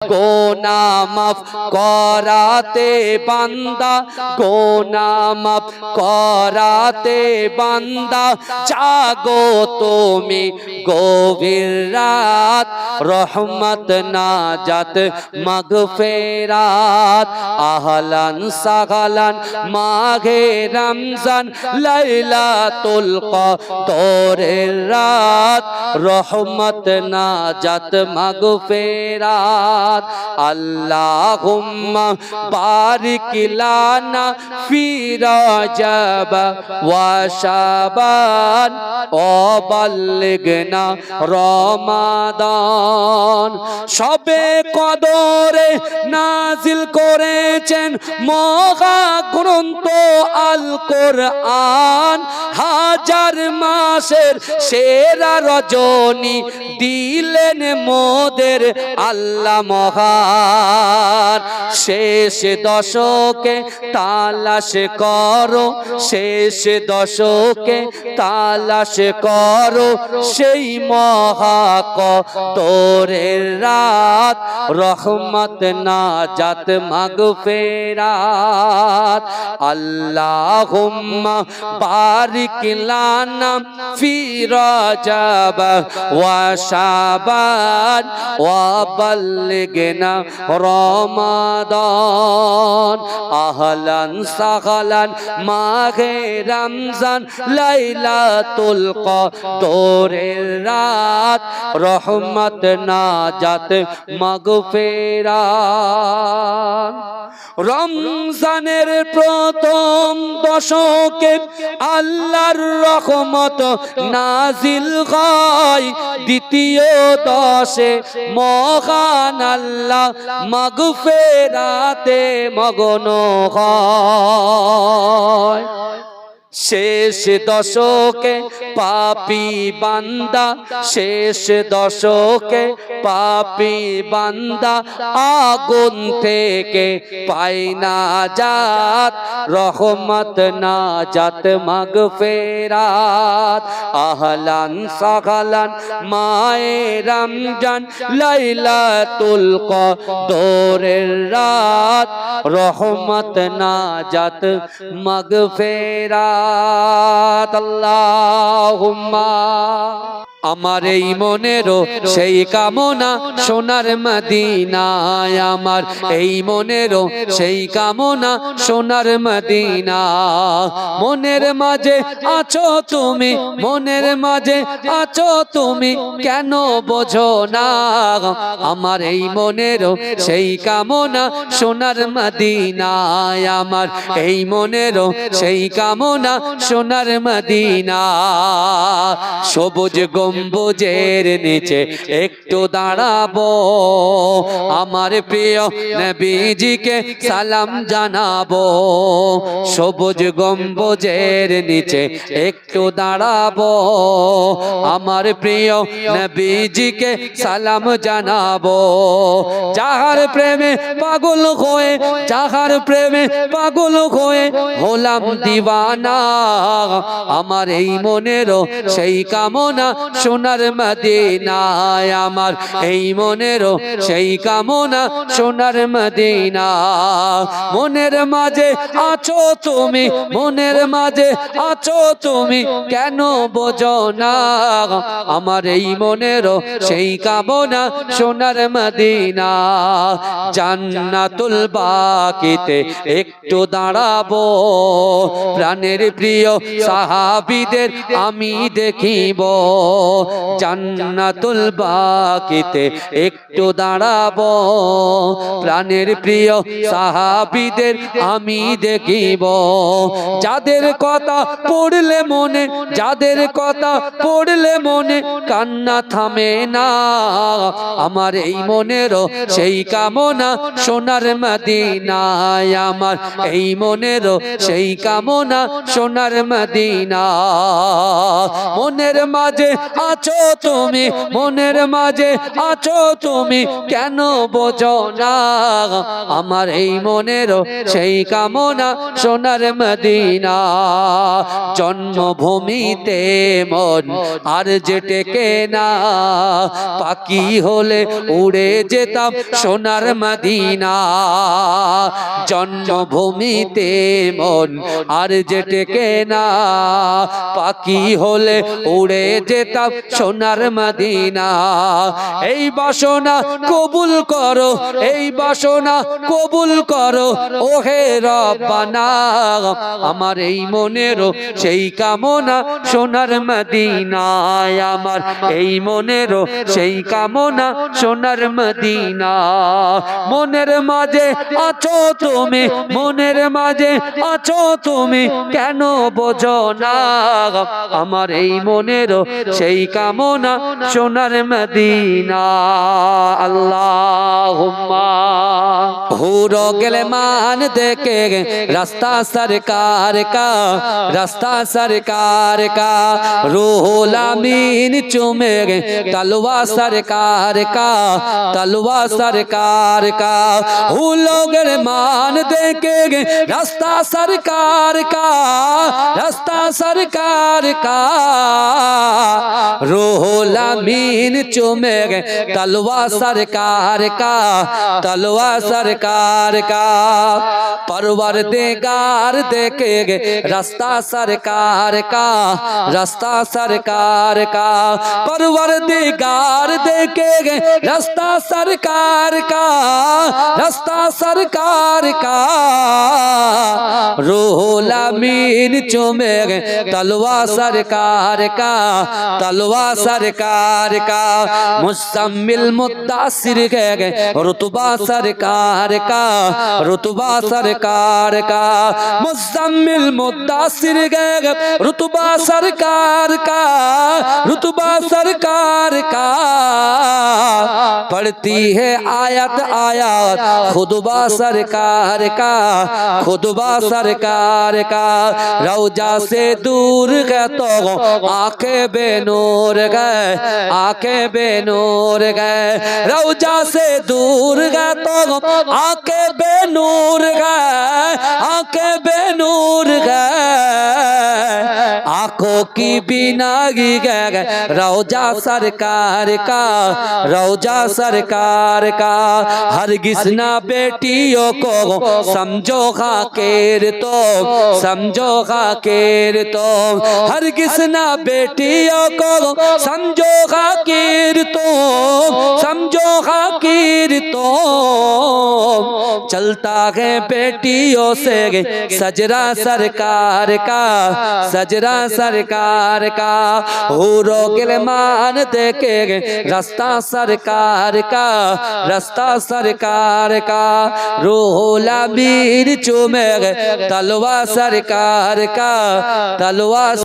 গোনা মাফ করাতে বান্দা, গোনা মাফ করাতে বান্দা, জাগো তুমি গভীর রাত, রহমত নাজাত মাগফিরাত। আহলান সাহলান মাহে রমজান, লাইলাতুল কদরের রাত, রহমত নাজাত মাগফিরাত। আল্লাহুম্মা বারিক লানা ফি রজব ওয়া শাবান ওয়া বাল্লিগনা রমাদান। শবে কদরে নাজিল করেছেন মহা গ্রন্থ আল কোরআন, হাজার মাসের সেরা রজনী দিলেন মোদের আল্লাহ মহান। শেষ দশকে তালাশ করো, শেষ দশকে তালাশ করো সেই মহা কদরের রাত, রহমত নাজাত মাগফিরাত। আল্লাহুম্মা বারিক লানা ফি রজব ওয়া শাবান ওয়া বাল্লিগনা রমাদান। আহলান সাহলান মাহে রমজান, লাইলাতুল কদরের রাত, রহমত নাজাত মাগফিরাত। রমজানের প্রথম দশকে আল্লাহর রহমত নাজিল হয়, দ্বিতীয় দশে মহান আল্লাহ মাগফিরাতে মগ্ন হয়। শেষ দশকে পাপী বান্দা, শেষ দশকে পাপী বান্দা আগুন থেকে পায় নাজাত, রহমত নাজাত মাগফিরাত। আহলান সাহলান মাহে রমজান, লাইলাতুল কদরের রাত, রহমত নাজাত মাগফিরাত। আল্লাহুম্মা আমার এই মনেরও সেই কামনা সোনার মদিনায়, আমার এই মনেরও সেই কামনা সোনার মদিনা। মনের মাঝে আছো তুমি, মনের মাঝে আছো তুমি, কেন বোঝো না? আমার এই মনেরও সেই কামনা সোনার মদিনায়, আমার এই মনেরও সেই কামনা সোনার মদিনা। সবুজ গম্বুজের নিচে একটু দাঁড়াবো, আমার প্রিয় নবীজিকে সালাম জানাবো। সবুজ গম্বুজের নিচে একটু দাঁড়াবো, আমার প্রিয় নবীজিকে সালাম জানাবো। যাহার প্রেমে পাগল হয়ে, যাহার প্রেমে পাগল হয়ে হলাম দিওয়ানা, আমার এই মনেরও সেই কামনা সোনার মদিনায়, আমার এই মনেরও সেই কামনা সোনার মদিনা। মনের মাঝে আছো তুমি, মনের মাঝে আছো তুমি, কেন বোঝো না? আমার এই মনেরও সেই কামনা সোনার মদিনা। জান্নাতুল বাকিতে একটু দাঁড়াবো, প্রাণের প্রিয় সাহাবীদের আমি দেখিব। জান্নাতুল বাকিতে একটু দাঁড়াবো, প্রাণের প্রিয় সাহাবীদের আমি দেখিব। যাদের কথা পড়লে মনে, যাদের কথা পড়লে মনে কান্না থামে না, আমার এই মনেরও সেই কামনা সোনার মদিনায়, আমার এই মনেরও সেই কামনা সোনার মদিনা। মনের মাঝে আছো তুমি, মনের মাঝে আছো তুমি, কেন বোঝো না আমার এই মনেরও সেই কামনা সোনার মদিনা। জন্মভূমিতে মন আর যে টেকে না, পাখি হলে উড়ে যেতাম সোনার মদিনা। জন্মভূমিতে মন আর যে টেকে না, পাখি হলে উড়ে যেতাম সোনার মদিনা। এই বাসনা কবুল করো, এই বাসনা কবুল করো ওহে রব্বানা, আমার এই মনেরও সেই কামনা সোনার মদিনায়, আমার এই মনেরও সেই কামনা সোনার মদিনা। মনের মাঝে আছো তুমি, মনের মাঝে আছো তুমি, কেন বোঝো না আমার এই মনেরও সেই কামনা সোনার মদিনা। আল্লাহুম্মা হুরো গেলে মান देखे रास्ता सरकार का, रास्ता सरकार का, रूहुल अमीन चूमे तलवा सरकार का, तलवा सरकार का। वो लोग मान देखे रास्ता सरकार का, रास्ता सरकार का, रूहुल अमीन चूमे तलवा सरकार का, तलवा सरकार का। परवरदिगार देखेंगे रास्ता सरकार का, रास्ता सरकार का। परवरदिगार देखेंगे रास्ता सरकार का, रास्ता सरकार का। रूहुल अमीन चूमेंगे तलवा सरकार का, तलवा सरकार का। मुज़म्मिल मुद्दासिर कहेंगे रुतबा सरकार का, रुतबा सरकार का। मुज़म्मिल मुद्दासिर गए रुतबा सरकार का, रुतबा सरकार का। पढ़ती है आयत आयत खुतबा सरकार का, खुतबा सरकार का। रौजा से दूर गए तो आंखें बेनूर गए, आंखें बेनूर गए। रौजा से दूर गए तो आंखें बेनूर गए, आंखें बेनूर गए। आंखों की बीनागी गए रौजा सरकार का, रौजा सरकार का। हरगिज़ ना बेटियों को समझो खाकेर तो, समझो खाकेर तो। हरगिज़ ना बेटियों को समझो खाकेर तो, समझो खाकेर तो। चलता है बेटियों से सजरा सरकार का, सजरा सरकार का। हूरो गिलमान देखे रास्ता सरकार का, रास्ता सरकार का। रूहुल अमीन चूमे तलवा सरकार का, तलवा